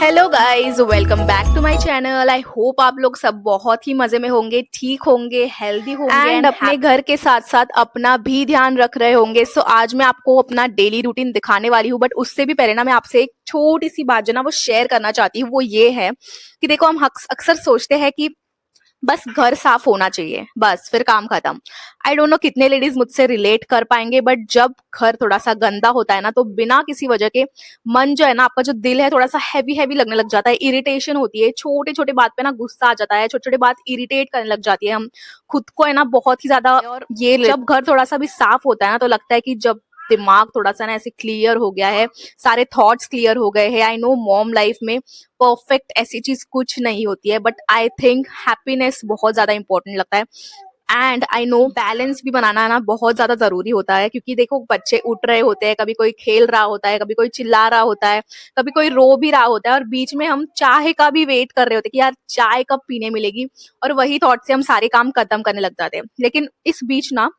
Hello guys, welcome back to my channel. I hope आप लोग सब बहुत ही मजे में होंगे, ठीक होंगे, हेल्दी होंगे एंड अपने घर के साथ साथ अपना भी ध्यान रख रहे होंगे। सो आज मैं आपको अपना डेली रूटीन दिखाने वाली हूँ, बट उससे भी पहले ना मैं आपसे एक छोटी सी बात जो ना वो शेयर करना चाहती हूँ। वो ये है कि देखो, हम अक्सर सोचते हैं कि बस घर साफ होना चाहिए, बस फिर काम खत्म। आई डोंट नो कितने लेडीज मुझसे रिलेट कर पाएंगे, बट जब घर थोड़ा सा गंदा होता है ना, तो बिना किसी वजह के मन जो है ना, आपका जो दिल है थोड़ा सा हैवी हैवी लगने लग जाता है, इरिटेशन होती है, छोटे छोटे बात पे ना गुस्सा आ जाता है, छोटे छोटे बात इरिटेट करने लग जाती है, हम खुद को है ना बहुत ही ज्यादा। और ये जब घर थोड़ा सा भी साफ होता है ना, तो लगता है कि जब दिमाग थोड़ा सा ना ऐसे क्लियर हो गया है, सारे थॉट्स क्लियर हो गए हैं। आई नो मॉम लाइफ में परफेक्ट ऐसी चीज कुछ नहीं होती है, बट आई थिंक हैप्पीनेस बहुत ज्यादा इंपॉर्टेंट लगता है। एंड आई नो बैलेंस भी बनाना ना बहुत ज्यादा जरूरी होता है, क्योंकि देखो बच्चे उठ रहे होते हैं, कभी कोई खेल रहा होता है, कभी कोई चिल्ला रहा होता है, कभी कोई रो भी रहा होता है, और बीच में हम चाय का भी वेट कर रहे होते हैं कि यार चाय कब पीने मिलेगी, और वही थॉट से हम सारे काम खत्म करने लग जाते हैं। लेकिन इस बीच ना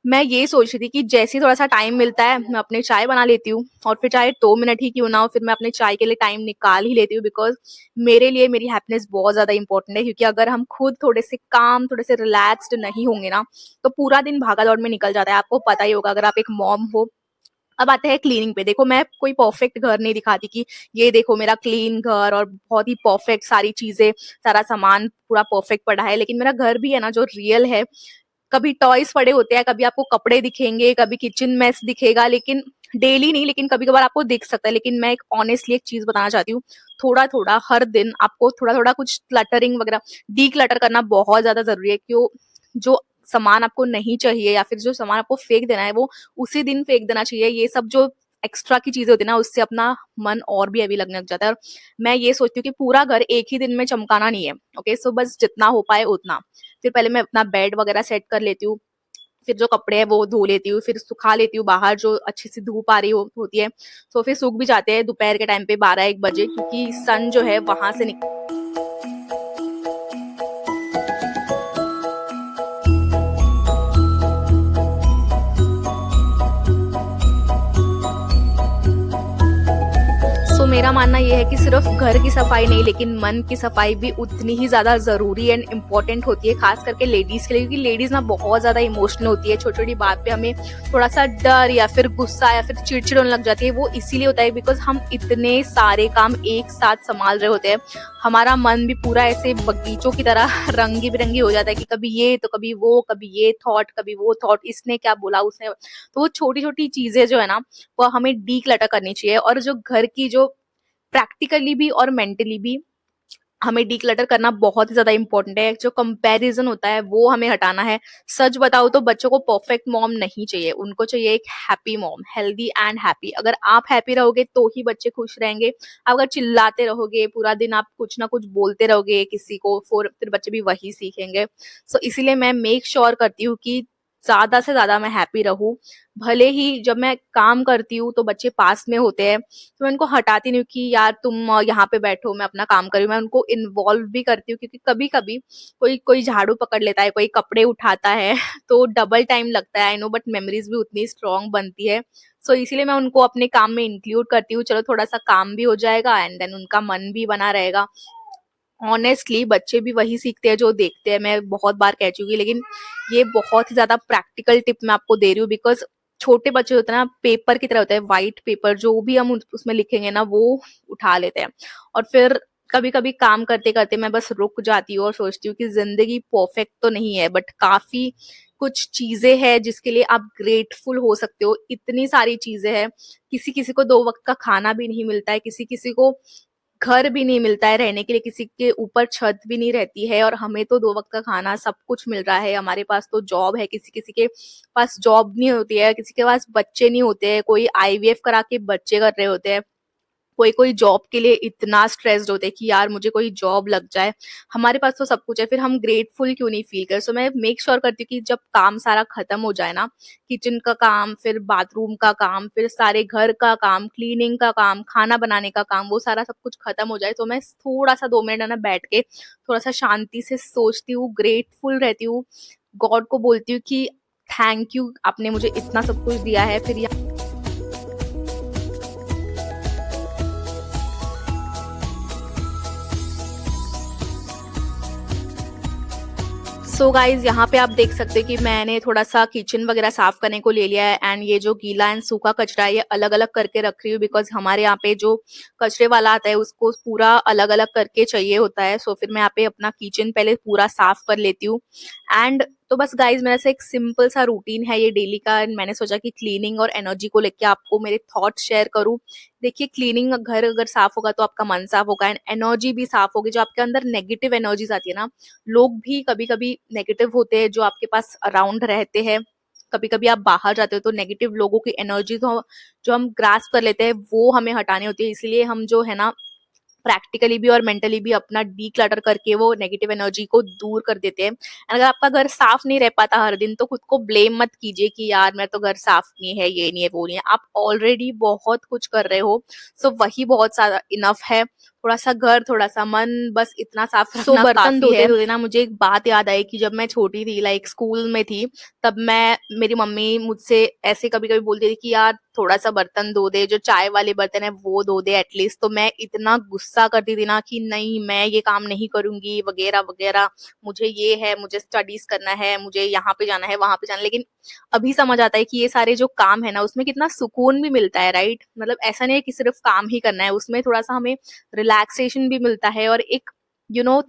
मैं ये सोच रही थी कि जैसे ही थोड़ा सा टाइम मिलता है, मैं अपने चाय बना लेती हूँ, और फिर चाहे 2 मिनट ही क्यों ना हो, फिर मैं अपने चाय के लिए टाइम निकाल ही लेती हूँ। बिकॉज मेरे लिए मेरी हैप्पीनेस बहुत ज्यादा इंपॉर्टेंट है, क्योंकि अगर हम खुद थोड़े से काम, थोड़े से रिलैक्स्ड नहीं होंगे ना, तो पूरा दिन भागा दौड़ में निकल जाता है। आपको पता ही होगा अगर आप एक मॉम हो। अब आते हैं क्लीनिंग पे। देखो, मैं कोई परफेक्ट घर नहीं दिखाती कि ये देखो मेरा क्लीन घर और बहुत ही परफेक्ट सारी चीजें, सारा सामान पूरा परफेक्ट पड़ा है, लेकिन मेरा घर भी है ना जो रियल है। कभी टॉयज पड़े होते हैं, कभी आपको कपड़े दिखेंगे, कभी किचन मेस दिखेगा, लेकिन डेली नहीं, लेकिन कभी कभार आपको दिख सकता है। लेकिन मैं एक ऑनेस्टली एक चीज बताना चाहती हूँ, थोड़ा थोड़ा हर दिन आपको थोड़ा थोड़ा कुछ क्लटरिंग वगैरह, डी क्लटर करना बहुत ज्यादा जरूरी है। क्यों? जो सामान आपको नहीं चाहिए या फिर जो सामान आपको फेंक देना है, वो उसी दिन फेंक देना चाहिए। ये सब जो एक्स्ट्रा की चीजें होती है ना, उससे अपना मन और भी हैवी लगने लग जाता है। और मैं ये सोचती हूँ कि पूरा घर एक ही दिन में चमकाना नहीं है। ओके, सो बस जितना हो पाए उतना। फिर पहले मैं अपना बेड वगैरह सेट कर लेती हूँ, फिर जो कपड़े हैं वो धो लेती हूँ, फिर सुखा लेती हूँ बाहर जो अच्छी सी धूप आ रही होती है। तो फिर सूख भी जाते हैं दोपहर के टाइम पे 12-1 बजे, क्योंकि सन जो है वहां से सो मेरा मानना यह है कि सिर्फ घर की सफाई नहीं, लेकिन मन की सफाई भी उतनी ही ज्यादा जरूरी एंड इम्पोर्टेंट होती है, खास करके लेडीज के लिए। क्योंकि लेडीज ना बहुत ज्यादा इमोशनल होती है, छोटी छोटी बात पे हमें थोड़ा सा डर या फिर गुस्सा या फिर चिड़चिड़ होने लग जाती है। वो इसीलिए होता है बिकॉज हम इतने सारे काम एक साथ संभाल रहे होते हैं। हमारा मन भी पूरा ऐसे बगीचों की तरह रंगी बिरंगी हो जाता है कि कभी ये तो कभी वो, कभी ये थॉट कभी वो थॉट, इसने क्या बोला उसने। तो वो छोटी छोटी चीजें जो है ना, वो हमें डी क्लटर करनी चाहिए। और जो घर की जो प्रैक्टिकली भी और मेंटली भी हमें डीक्लटर करना बहुत ही ज्यादा इंपॉर्टेंट है। जो कंपैरिजन होता है वो हमें हटाना है। सच बताओ तो बच्चों को परफेक्ट मॉम नहीं चाहिए, उनको चाहिए एक happy mom, healthy and happy. अगर आप हैप्पी रहोगे तो ही बच्चे खुश रहेंगे। आप अगर चिल्लाते रहोगे पूरा दिन, आप कुछ ना कुछ बोलते रहोगे किसी को, फिर बच्चे भी वही सीखेंगे। सो इसीलिए मैं मेक श्योर करती हूँ कि ज्यादा से ज्यादा मैं हैप्पी रहूं। भले ही जब मैं काम करती हूँ तो बच्चे पास में होते हैं, तो मैं उनको हटाती नहीं हूँ कि यार तुम यहाँ पे बैठो मैं अपना काम कर रही हूँ। मैं उनको इन्वॉल्व भी करती हूँ, क्योंकि कभी कभी कोई कोई झाड़ू पकड़ लेता है, कोई कपड़े उठाता है तो डबल टाइम लगता है। आई नो, बट मेमोरीज भी उतनी स्ट्रांग बनती है। सो इसीलिए मैं उनको अपने काम में इंक्लूड करती हूँ। चलो थोड़ा सा काम भी हो जाएगा एंड देन उनका मन भी बना रहेगा। ऑनेस्टली बच्चे भी वही सीखते हैं जो देखते हैं, मैं बहुत बार कह चुकी हूँ। लेकिन ये बहुत ही ज्यादा प्रैक्टिकल टिप मैं आपको दे रही हूँ, बिकॉज छोटे बच्चे होते हैं ना, पेपर की तरह होते हैं, व्हाइट पेपर, जो भी हम उसमें लिखेंगे ना वो उठा लेते हैं। और फिर कभी कभी काम करते करते मैं बस रुक जाती हूँ और सोचती हूँ कि जिंदगी परफेक्ट तो नहीं है, बट काफी कुछ चीजें हैं जिसके लिए आप ग्रेटफुल हो सकते हो। इतनी सारी चीजें हैं, किसी किसी को 2 वक्त का खाना भी नहीं मिलता है, किसी किसी को घर भी नहीं मिलता है रहने के लिए, किसी के ऊपर छत भी नहीं रहती है, और हमें तो 2 वक्त का खाना सब कुछ मिल रहा है। हमारे पास तो जॉब है, किसी किसी के पास जॉब नहीं होती है, किसी के पास बच्चे नहीं होते हैं, कोई आईवीएफ करा के बच्चे कर रहे होते हैं, कोई कोई जॉब के लिए इतना स्ट्रेस्ड होते हैं कि यार मुझे कोई जॉब लग जाए। हमारे पास तो सब कुछ है, फिर हम ग्रेटफुल क्यों नहीं फील कर। सो मैं मेक श्योर करती हूँ कि जब काम सारा खत्म हो जाए ना, किचन का काम, फिर बाथरूम का काम, फिर सारे घर का काम, क्लीनिंग का काम, खाना बनाने का काम, वो सारा सब कुछ खत्म हो जाए, तो मैं थोड़ा सा 2 मिनट है ना बैठ के थोड़ा सा शांति से सोचती हूँ, ग्रेटफुल रहती हूँ, गॉड को बोलती हूँ कि थैंक यू, आपने मुझे इतना सब कुछ दिया है। फिर सो गाइज यहाँ पे आप देख सकते हो कि मैंने थोड़ा सा किचन वगैरह साफ करने को ले लिया है एंड ये जो गीला एंड सूखा कचरा है ये अलग अलग करके रख रही हूँ बिकॉज हमारे यहाँ पे जो कचरे वाला आता है उसको पूरा अलग अलग करके चाहिए होता है। सो फिर मैं यहाँ पे अपना किचन पहले पूरा साफ कर लेती हूँ एंड तो बस गाइज मेरा से एक सिंपल सा रूटीन है ये डेली का एंड मैंने सोचा कि क्लीनिंग और एनर्जी को लेके आपको मेरे थॉट्स शेयर करूँ। देखिए क्लीनिंग घर अगर साफ होगा तो आपका मन साफ होगा एंड एनर्जी भी साफ होगी। जो आपके अंदर नेगेटिव एनर्जीज आती है ना, लोग भी कभी कभी नेगेटिव होते हैं जो आपके पास अराउंड रहते हैं। कभी कभी आप बाहर जाते हो तो नेगेटिव लोगों की एनर्जी तो जो हम ग्रास्प कर लेते हैं वो हमें हटानी होती है। इसलिए हम जो है ना प्रैक्टिकली भी और मेंटली भी अपना डी क्लटर करके वो नेगेटिव एनर्जी को दूर कर देते हैं। अगर आपका घर साफ नहीं रह पाता हर दिन तो खुद को ब्लेम मत कीजिए कि यार मैं तो घर साफ नहीं है, ये नहीं है, वो नहीं है। आप ऑलरेडी बहुत कुछ कर रहे हो, सो वही बहुत सारा इनफ है। थोड़ा सा घर, थोड़ा सा मन, बस इतना साफ रखना बर्तन काफी धोते है। धोते ना मुझे एक बात याद आई कि जब मैं छोटी थी, लाइक स्कूल में थी, तब मेरी मम्मी मुझसे ऐसे कभी कभी बोलती थी कि यार थोड़ा सा बर्तन धो दे, जो चाय वाले बर्तन है वो धो दे एटलीस्ट। तो मैं इतना गुस्सा करती थी ना कि नहीं मैं ये काम नहीं करूंगी वगैरह वगैरह, मुझे ये है, मुझे स्टडीज करना है, मुझे यहाँ पे जाना है, वहां पे जाना है। लेकिन अभी समझ आता है कि ये सारे जो काम है ना उसमें कितना सुकून भी मिलता है, राइट। मतलब ऐसा नहीं है कि सिर्फ काम ही करना है, उसमें थोड़ा सा हमें रिलैक्सेशन भी मिलता है और एक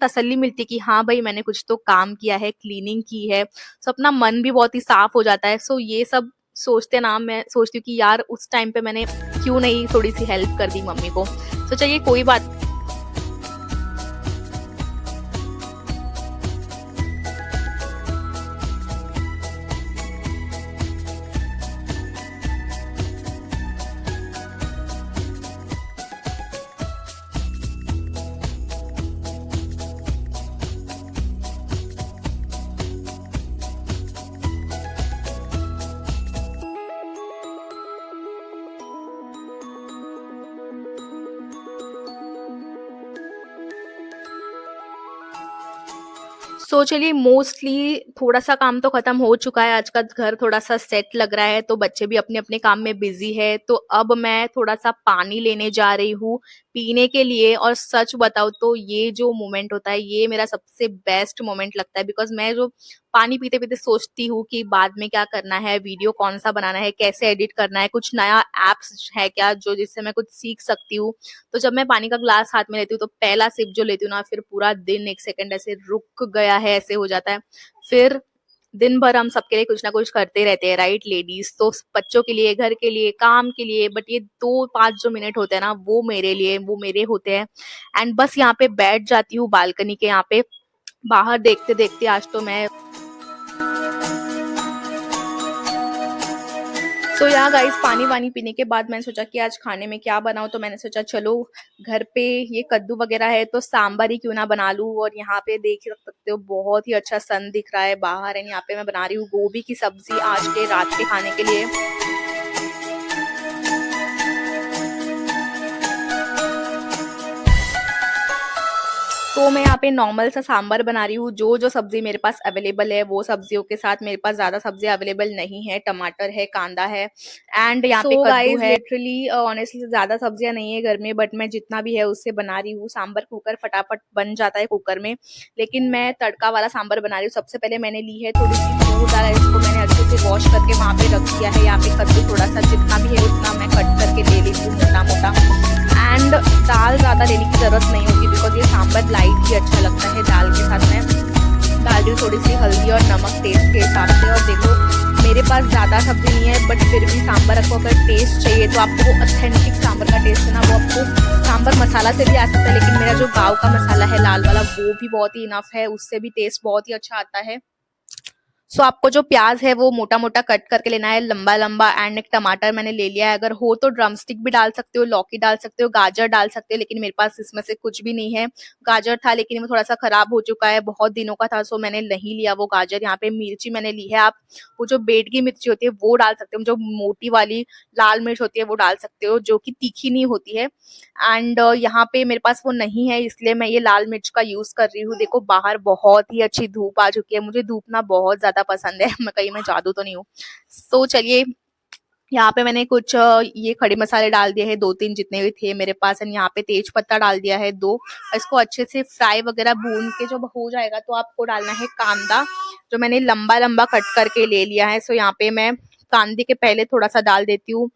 तसल्ली मिलती है कि हाँ भाई मैंने कुछ तो काम किया है, क्लीनिंग की है। सो अपना मन भी बहुत ही साफ हो जाता है। सो ये सब सोचते ना मैं सोचती हूँ कि यार उस टाइम पे मैंने क्यों नहीं थोड़ी सी हेल्प कर दी मम्मी को। तो चलिए कोई बात। सो चलिए मोस्टली थोड़ा सा काम तो खत्म हो चुका है। आज का घर थोड़ा सा सेट लग रहा है तो बच्चे भी अपने अपने काम में बिजी है। तो अब मैं थोड़ा सा पानी लेने जा रही हूँ पीने के लिए। और सच बताओ तो ये जो मोमेंट होता है ये मेरा सबसे बेस्ट मोमेंट लगता है बिकॉज मैं जो पानी पीते पीते सोचती हूँ कि बाद में क्या करना है, वीडियो कौन सा बनाना है, कैसे एडिट करना है, कुछ नया एप्स है क्या जो जिससे मैं कुछ सीख सकती हूँ। तो जब मैं पानी का ग्लास हाथ में लेती हूँ तो पहला सिप जो लेती हूँ ना, फिर पूरा दिन एक सेकंड ऐसे रुक गया है ऐसे हो जाता है। फिर दिन भर हम सबके लिए कुछ ना कुछ करते रहते हैं, राइट लेडीज। तो बच्चों के लिए, घर के लिए, काम के लिए, बट ये 2-5 जो मिनट होते हैं ना वो मेरे लिए, वो मेरे होते हैं। एंड बस यहाँ पे बैठ जाती हूँ बालकनी के यहाँ पे, बाहर देखते देखते आज तो मैं। तो यहाँ गाइस पानी वानी पीने के बाद मैंने सोचा कि आज खाने में क्या बनाऊं। तो मैंने सोचा चलो घर पे ये कद्दू वगैरह है तो सांबर ही क्यों ना बना लूं। और यहाँ पे देख सकते हो बहुत ही अच्छा सन दिख रहा है बाहर। एंड यहाँ पे मैं बना रही हूँ गोभी की सब्जी आज के रात के खाने के लिए। तो मैं यहाँ पे नॉर्मल सा सांबर बना रही हूँ। जो जो सब्जी मेरे पास अवेलेबल है वो सब्जियों के साथ, मेरे पास ज्यादा सब्जी अवेलेबल नहीं है, टमाटर है, कांदा है एंड यहाँ पे कद्दू है। लिटरली ऑनेस्टली ज्यादा सब्जियां नहीं है घर में, बट मैं जितना भी है उससे बना रही हूँ। सांबर कुकर फटाफट बन जाता है कुकर में, लेकिन मैं तड़का वाला सांबर बना रही हूँ। सबसे पहले मैंने ली है थोड़ी सी दूध डाला, इसको मैंने अच्छे से वॉश करके वहाँ पे रख दिया है। यहाँ पे कद्दू थोड़ा सा जितना भी है उतना मैं कट करके ले लेती हूँ मोटा मोटा। एंड दाल ज़्यादा लेने की ज़रूरत नहीं होगी बिकॉज ये सांबर लाइट ही अच्छा लगता है। दाल के साथ मैं डाल रही हूँ थोड़ी सी हल्दी और नमक टेस्ट के हिसाब से। और देखो मेरे पास ज़्यादा सब्जी नहीं है बट फिर भी सांबर आपको अगर टेस्ट चाहिए तो आपको वो ऑथेंटिक सांबर का टेस्ट है ना वो आपको सांबर मसाला से भी आ सकता है। लेकिन मेरा जो गाँव का मसाला है लाल वाला वो भी बहुत ही इनफ है, उससे भी टेस्ट बहुत ही अच्छा आता है। सो आपको जो प्याज है वो मोटा मोटा कट करके लेना है, लंबा लंबा। एंड एक टमाटर मैंने ले लिया है। अगर हो तो ड्रमस्टिक भी डाल सकते हो, लौकी डाल सकते हो, गाजर डाल सकते हो, लेकिन मेरे पास इसमें से कुछ भी नहीं है। गाजर था लेकिन वो थोड़ा सा खराब हो चुका है, बहुत दिनों का था, सो मैंने नहीं लिया वो गाजर। यहाँ पे मिर्ची मैंने ली है, आप वो जो बेडगी मिर्ची होती है वो डाल सकते हो, जो मोटी वाली लाल मिर्च होती है वो डाल सकते हो जो कि तीखी नहीं होती है। एंड यहाँ पे मेरे पास वो नहीं है इसलिए मैं ये लाल मिर्च का यूज कर रही हूँ। देखो बाहर बहुत ही अच्छी धूप आ चुकी है, मुझे धूप ना बहुत ज्यादा पसंद है, मैं कहीं मैं जादू तो नहीं हूँ। सो चलिए यहाँ पे मैंने कुछ ये खड़े मसाले डाल दिए हैं 2-3 जितने भी थे मेरे पास। एंड यहाँ पे तेज पत्ता डाल दिया है 2। इसको अच्छे से फ्राई वगैरह भून के जब हो जाएगा तो आपको डालना है कांदा। जो मैंने लंबा लंबा कट करके ले लिया है। सो यहाँ पे मैं कांदे के पहले थोड़ा सा डाल देती हूँ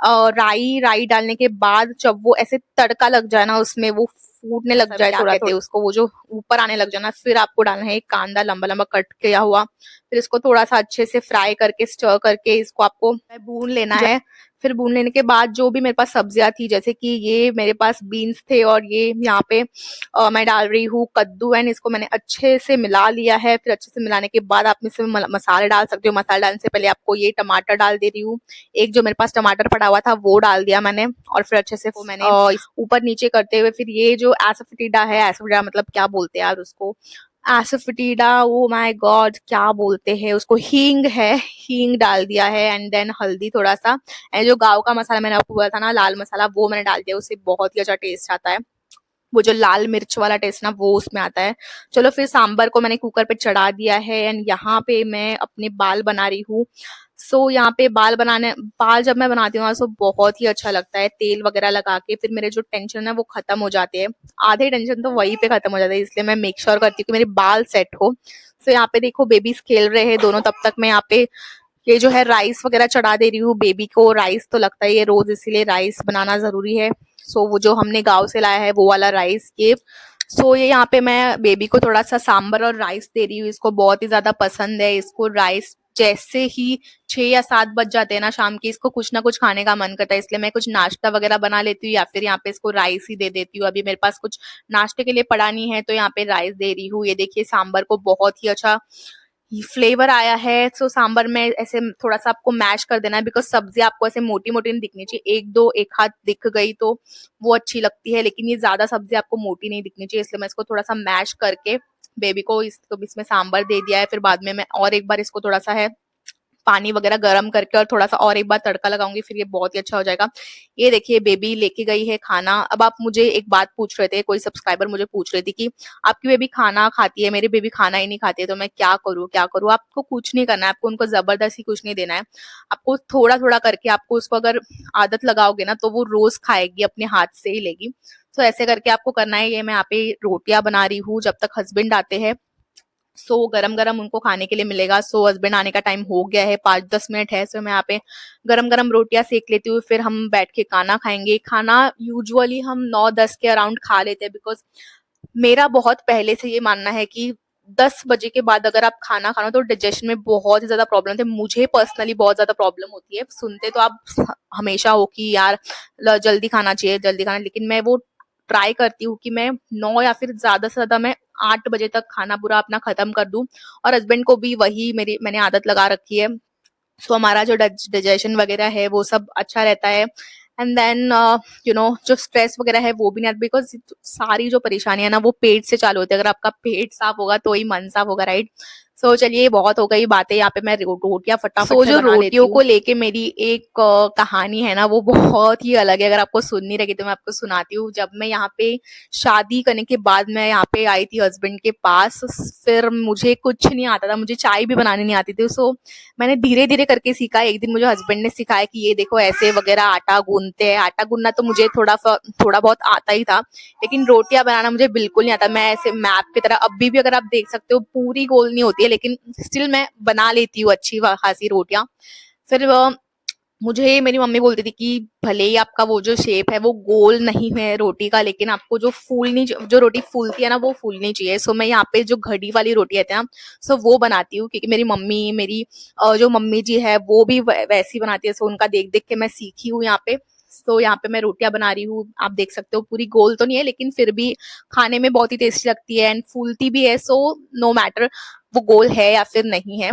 राई डालने के बाद जब वो ऐसे तड़का लग जाए ना, उसमें वो फूटने लग जाए, थोड़ा कहते हैं उसको, वो जो ऊपर आने लग जाए ना, फिर आपको डालना है एक कांदा लंबा लंबा कट किया हुआ। फिर इसको थोड़ा सा अच्छे से फ्राई करके स्टर करके इसको आपको भून लेना है। फिर भून लेने के बाद जो भी मेरे पास सब्जियां थी, जैसे कि ये मेरे पास बीन्स थे और ये यहाँ पे मैं डाल रही हूँ कद्दू, एंड इसको मैंने अच्छे से मिला लिया है। फिर अच्छे से मिलाने के बाद आप इसमें मसाले डाल सकते हो। मसाले डालने से पहले आपको ये टमाटर डाल दे रही हूँ, एक जो मेरे पास टमाटर पड़ा हुआ था वो डाल दिया मैंने, और फिर अच्छे से वो मैंने ऊपर नीचे करते हुए फिर ये जो एसोफिटीडा है, एसोफिटीडा मतलब क्या बोलते हैं यार उसको, एसोफिटीडा, ओ माय गॉड क्या बोलते हैं उसको, हींग है, हींग डाल दिया है, एंड देन हल्दी थोड़ा सा, एंड जो गाँव का मसाला मैंने आपको बोला था ना लाल मसाला, वो मैंने डाल दिया, उससे बहुत ही अच्छा टेस्ट आता है, वो जो लाल मिर्च वाला टेस्ट ना वो उसमें आता है। चलो फिर सांबर को मैंने कुकर पे चढ़ा दिया है, एंड यहाँ पे मैं अपने बाल बना रही हूँ। यहाँ पे बाल जब मैं बनाती हूँ ना, सो बहुत ही अच्छा लगता है तेल वगैरह लगा के, फिर मेरे जो टेंशन है वो खत्म हो जाते हैं, आधे टेंशन तो वहीं पे खत्म हो जाते हैं, इसलिए मैं मेक श्योर करती हूँ कि मेरे बाल सेट हो। यहाँ पे देखो बेबीज खेल रहे हैं दोनों, तब तक मैं यहाँ पे ये जो है राइस वगैरह चढ़ा दे रही हूँ। बेबी को राइस तो लगता ही है रोज, इसीलिए राइस बनाना जरूरी है। वो जो हमने गांव से लाया है वो वाला राइस ये। ये यहाँ पे मैं बेबी को थोड़ा सा सांबर और राइस दे रही हूँ, इसको बहुत ही ज्यादा पसंद है। इसको राइस जैसे ही 6 या 7 बज जाते हैं ना शाम के, इसको कुछ ना कुछ खाने का मन करता है, इसलिए मैं कुछ नाश्ता वगैरह बना लेती हूँ या फिर यहाँ पे इसको राइस ही दे देती हूँ। अभी मेरे पास कुछ नाश्ते के लिए पड़ा नहीं है, तो यहाँ पे राइस दे रही हूँ। ये देखिए सांबर को बहुत ही अच्छा फ्लेवर आया है। सांबर में ऐसे थोड़ा सा आपको मैश कर देना है, बिकॉज सब्जी आपको ऐसे मोटी मोटी नहीं दिखनी चाहिए, एक हाथ दिख गई तो वो अच्छी लगती है, लेकिन ये ज्यादा सब्जी आपको मोटी नहीं दिखनी चाहिए, इसलिए मैं इसको थोड़ा सा मैश करके बेबी को इसमें सांबर दे दिया है। फिर बाद में मैं और एक बार इसको थोड़ा सा है पानी वगैरह गर्म करके और थोड़ा सा और एक बार तड़का लगाऊंगी, फिर ये बहुत ही अच्छा हो जाएगा। ये देखिए बेबी लेके गई है खाना। अब आप मुझे एक बात पूछ रहे थे, कोई सब्सक्राइबर मुझे पूछ रही थी कि आपकी बेबी खाना खाती है, मेरी बेबी खाना ही नहीं खाती है, तो मैं क्या करूँ क्या करूँ। आपको कुछ नहीं करना है, आपको उनको जबरदस्ती कुछ नहीं देना है, आपको थोड़ा थोड़ा करके आपको उसको अगर आदत लगाओगे ना तो वो रोज खाएगी, अपने हाथ से ही लेगी। तो ऐसे करके आपको करना है। ये मैं यहाँ पे रोटियां बना रही हूँ जब तक हस्बैंड आते हैं, गरम गरम उनको खाने के लिए मिलेगा। हस्बैंड आने का टाइम हो गया है, 5-10 मिनट है। मैं यहाँ पे गरम गरम रोटियां सेक लेती हूँ, फिर हम बैठ के खाना खाएंगे। खाना यूजुअली हम 9-10 के अराउंड खा लेते हैं, बिकॉज मेरा बहुत पहले से ये मानना है कि 10 बजे के बाद अगर आप खाना खाना तो डाइजेशन में बहुत ही ज्यादा प्रॉब्लम होती है। मुझे पर्सनली बहुत ज्यादा प्रॉब्लम होती है। सुनते तो आप हमेशा हो कि यार जल्दी खाना चाहिए जल्दी खाना, लेकिन मैं वो ट्राई करती हूँ कि मैं 9 या फिर ज्यादा से ज्यादा मैं 8 बजे तक खाना पूरा अपना खत्म कर दूं, और हस्बैंड को भी वही मैंने आदत लगा रखी है। हमारा जो डाइजेशन वगैरह है वो सब अच्छा रहता है। एंड देन जो स्ट्रेस वगैरह है वो भी नहीं आता, बिकॉज सारी जो परेशानियां ना वो पेट से चालू होती है। अगर आपका पेट साफ होगा तो ही मन साफ होगा, राइट। चलिए बहुत हो गई बातें, यहाँ पे मैं रोटियां फटाफट से जो रोटियों को लेके मेरी एक कहानी है ना वो बहुत ही अलग है। अगर आपको सुननी रही तो मैं आपको सुनाती हूँ। जब मैं यहाँ पे शादी करने के बाद मैं यहाँ पे आई थी हस्बैंड के पास, फिर मुझे कुछ नहीं आता था, मुझे चाय भी बनानी नहीं आती थी। मैंने धीरे धीरे करके सीखा। एक दिन मुझे हस्बैंड ने सिखाया कि ये देखो ऐसे वगैरह आटा गूंथते हैं। आटा गूंथना तो मुझे थोड़ा बहुत आता ही था, लेकिन रोटियां बनाना मुझे बिल्कुल नहीं आता। मैं ऐसे मैप की तरह अभी भी अगर आप देख सकते हो पूरी गोल नहीं होती है, लेकिन स्टिल मैं बना लेती हूँ अच्छी खासी रोटियां। फिर मुझे मेरी मम्मी बोलती थी कि भले ही आपका वो जो शेप है वो गोल नहीं है रोटी का, लेकिन आपको जो रोटी फूलती है ना वो फूलनी चाहिए। मैं यहाँ पे जो घड़ी वाली रोटी है ना वो बनाती हूँ, क्योंकि मेरी जो मम्मी जी है वो भी वैसी बनाती है। उनका देख देख के मैं सीखी हूँ यहाँ पे। यहाँ पे मैं रोटियां बना रही हूँ, आप देख सकते हो पूरी गोल तो नहीं है, लेकिन फिर भी खाने में बहुत ही टेस्टी लगती है एंड फूलती भी है। नो मैटर वो गोल है या फिर नहीं है।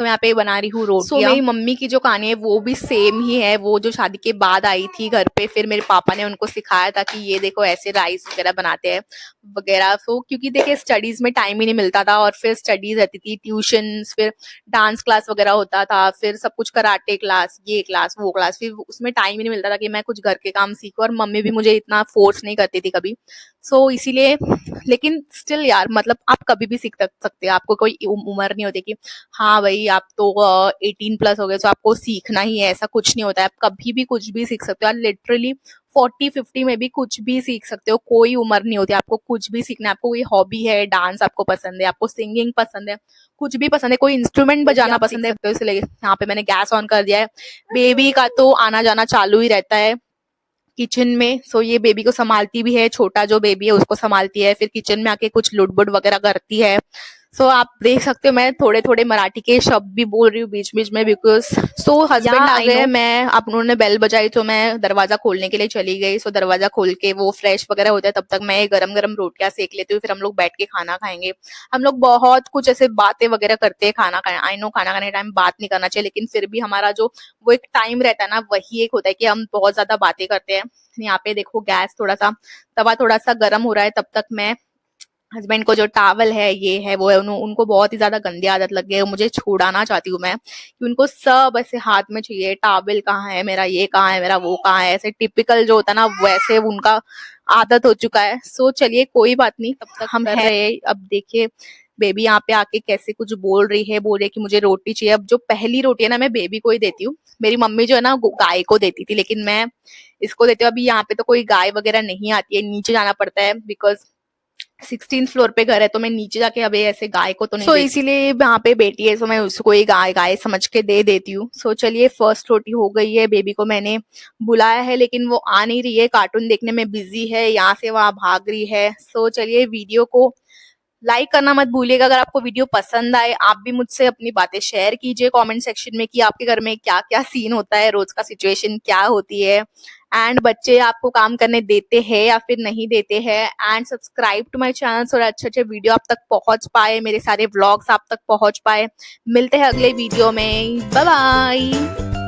यहाँ पे बना रही हूँ रोटियां। मेरी मम्मी की जो कहानी है वो भी सेम ही है। वो जो शादी के बाद आई थी घर पे, फिर मेरे पापा ने उनको सिखाया था कि ये देखो ऐसे राइस वगैरह बनाते हैं वगैरह। क्योंकि देखिए स्टडीज में टाइम ही नहीं मिलता था, और फिर स्टडीज रहती थी, ट्यूशन, फिर डांस क्लास वगैरह होता था, फिर सब कुछ कराटे क्लास, ये क्लास वो क्लास, फिर उसमें टाइम ही नहीं मिलता था कि मैं कुछ घर के काम सीखूं। और मम्मी भी मुझे इतना फोर्स नहीं करती थी कभी। इसीलिए, लेकिन स्टिल यार मतलब आप कभी भी सीख सकते हैं। आपको कोई उम्र नहीं होती कि हाँ भाई आप तो 18+ हो गए तो आपको सीखना ही है, ऐसा कुछ नहीं होता है। आप कभी भी कुछ भी सीख सकते हो यार। लिटरली 40-50 में भी कुछ भी सीख सकते हो, कोई उम्र नहीं होती, आपको कुछ भी सीखना है। आपको कोई हॉबी है, डांस आपको पसंद है, आपको सिंगिंग पसंद है, कुछ भी पसंद है, कोई इंस्ट्रूमेंट बजाना पसंद है, तो इसलिए यहाँ पे मैंने गैस ऑन कर दिया है। बेबी का तो आना जाना चालू ही रहता है किचन में। सो ये बेबी को संभालती भी है, छोटा जो बेबी है उसको संभालती है, फिर किचन में आके कुछ लुड़बुड़ वगैरह करती है। सो आप देख सकते हो मैं थोड़े थोड़े मराठी के शब्द भी बोल रही हूँ बीच बीच में, बिकॉज सो हस्बैंड आ गए। मैं अब उन्होंने बेल बजाई तो मैं दरवाजा खोलने के लिए चली गई। सो दरवाजा खोल के वो फ्रेश वगैरह होता है, तब तक मैं गरम गरम रोटियां सेक लेती हूँ, फिर हम लोग बैठ के खाना खाएंगे। हम लोग बहुत कुछ ऐसे बातें वगैरह करते हैं खाना खाने। आई नो खाना खाने टाइम बात नहीं करना चाहिए, लेकिन फिर भी हमारा जो वो एक टाइम रहता है ना, वही एक होता है कि हम बहुत ज्यादा बातें करते हैं। यहाँ पे देखो गैस थोड़ा सा, तवा थोड़ा सा गर्म हो रहा है, तब तक मैं हस्बैंड को जो टावल है ये है वो है, उनको बहुत ही ज्यादा गंदी आदत लग गई है। मुझे छुड़ाना चाहती हूँ मैं कि उनको सब ऐसे हाथ में चाहिए, टावल कहाँ है मेरा, ये कहाँ है मेरा, वो कहाँ है, ऐसे टिपिकल जो होता है ना वैसे उनका आदत हो चुका है। सो चलिए कोई बात नहीं, तब तक हम कर रहे। अब देखिए बेबी यहाँ पे आके कैसे कुछ बोल रही है, बोल रही है कि मुझे रोटी चाहिए। अब जो पहली रोटी है ना मैं बेबी को ही देती हूँ, मेरी मम्मी जो है ना गाय को देती थी, लेकिन मैं इसको देती हूँ। अभी यहाँ पे तो कोई गाय वगैरह नहीं आती है, नीचे जाना पड़ता है, बिकॉज 16th फ्लोर पे घर है, तो मैं नीचे जाके अभी ऐसे गाय को तो नहीं देती। इसीलिए यहाँ पे बेटी है, सो मैं उसको ही गाय गाय समझ के दे देती हूँ। सो चलिए फर्स्ट रोटी हो गई है। बेबी को मैंने बुलाया है लेकिन वो आ नहीं रही है, कार्टून देखने में बिजी है, यहाँ से वहां भाग रही है। सो चलिए वीडियो को लाइक करना मत भूलिएगा। अगर आपको वीडियो पसंद आए, आप भी मुझसे अपनी बातें शेयर कीजिए कमेंट सेक्शन में कि आपके घर में क्या क्या सीन होता है, रोज का सिचुएशन क्या होती है, एंड बच्चे आपको काम करने देते हैं या फिर नहीं देते हैं। And subscribe to my channel और अच्छे अच्छे वीडियो आप तक पहुंच पाए, मेरे सारे व्लॉग्स आप तक पहुंच पाए। मिलते हैं अगले वीडियो में, बाय बाय।